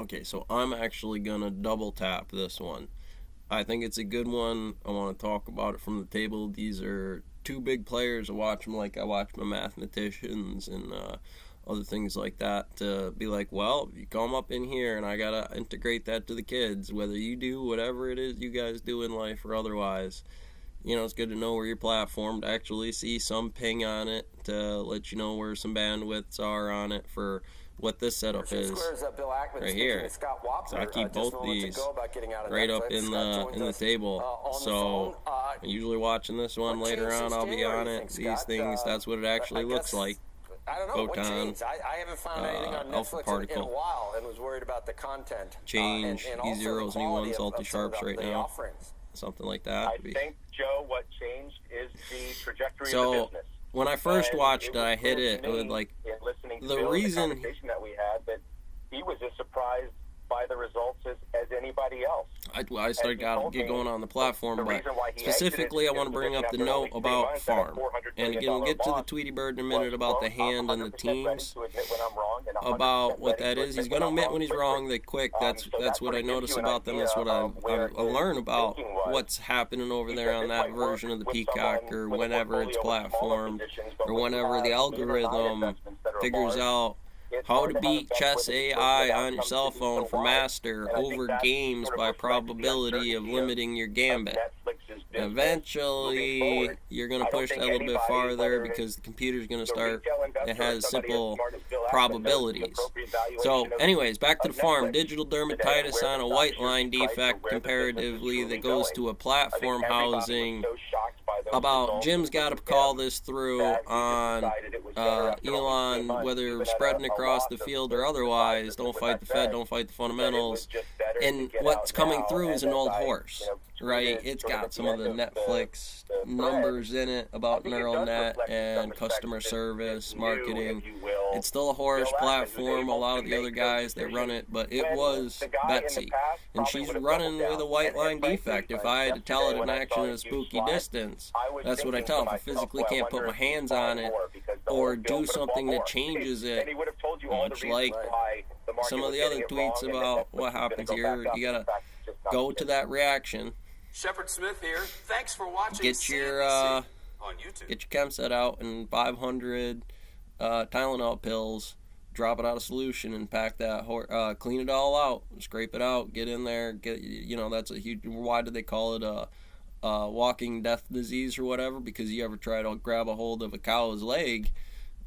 Okay, so I'm actually gonna double tap this one. I think it's a good one. I want to talk about it from the table. These are two big players. I watch them like I watch my mathematicians and other things like that, to be like, well, you come up in here and I gotta integrate that to the kids, whether you do whatever it is you guys do in life or otherwise. It's good to know where you're platformed, actually see some ping on it to let you know where some bandwidths are on it for what this setup is right here. So I keep both these right up in the table. So I'm usually watching this one later on. I'll be on it. These things, that's what it actually looks like. I don't know. Photon, I haven't found anything on Netflix in a while, and was worried about the content. Change, E0s and E1s, salty sharps right now. Something like that. I think, Joe, what changed is the trajectory of the business. When I first watched it, I hit it with like the reason the conversation that we had, that he was as surprised by the results as anybody else. I started get going on the platform, but specifically I want to bring up the note about farm. And again, we'll get to the Tweety Bird in a minute about the hand and the teams, about what that is. He's going to admit when he's wrong that quick. That's what I notice about them. That's what I learn about what's happening over there on that version of the Peacock, or whenever it's platformed, or whenever the algorithm figures out how to beat chess AI on your cell phone for master over games by probability of limiting your gambit. Eventually, you're going to push that a little bit farther because the computer's going to start, it has simple probabilities. So anyways, back to the farm. Digital dermatitis on a white line defect comparatively that goes to a platform housing. About Jim's got to call this through on Elon, whether spreading across the field or otherwise. Don't fight the Fed, don't fight the fundamentals. And what's coming through is an old horse, right? It's got some of the Netflix numbers in it about neural net and customer service, marketing. It's still a horse platform, a lot of the other guys that run it, but it was Betsy. And she's running with a white line defect. If I had to tell it in action at a spooky distance, that's what I tell. If I physically can't put my hands on it or do something that changes it, much like some of the other tweets about what happens here, you gotta go to that reaction. Shepard Smith here. Thanks for watching. Get your on YouTube. Get your chem set out and 500 Tylenol pills. Drop it out of solution and pack that. Clean it all out. Scrape it out. Get in there. That's a huge. Why do they call it a walking death disease or whatever? Because you ever try to grab a hold of a cow's leg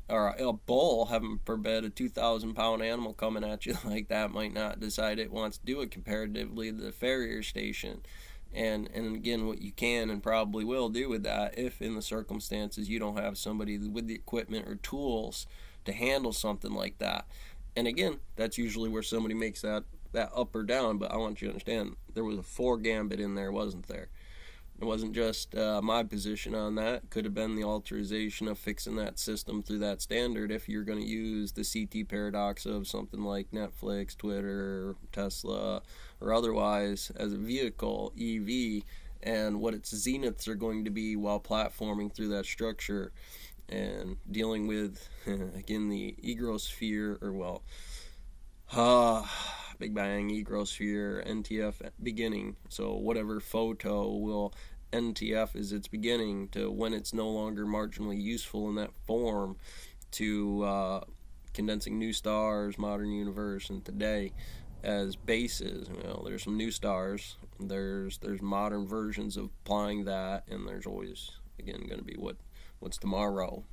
or a bull, heaven forbid, a 2,000-pound animal coming at you like that might not decide it wants to do it comparatively to the farrier station. And again, what you can and probably will do with that, if in the circumstances you don't have somebody with the equipment or tools to handle something like that. And again, that's usually where somebody makes that up or down. But I want you to understand, there was a 4 gambit in there, wasn't there? It wasn't just my position on that. It could have been the alterization of fixing that system through that standard if you're going to use the CT paradox of something like Netflix, Twitter, Tesla, or otherwise as a vehicle, EV, and what its zeniths are going to be while platforming through that structure and dealing with, again, the egrosphere, or Big Bang, egrosphere, NTF beginning. So whatever photo will NTF is its beginning to when it's no longer marginally useful in that form to condensing new stars, modern universe, and today as bases. There's some new stars. There's modern versions of applying that, and there's always, again, going to be what's tomorrow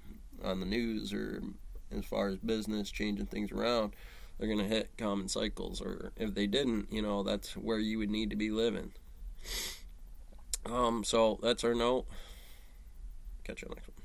on the news, or as far as business changing things around. They're going to hit common cycles, or if they didn't, that's where you would need to be living. So that's our note. Catch you on the next one.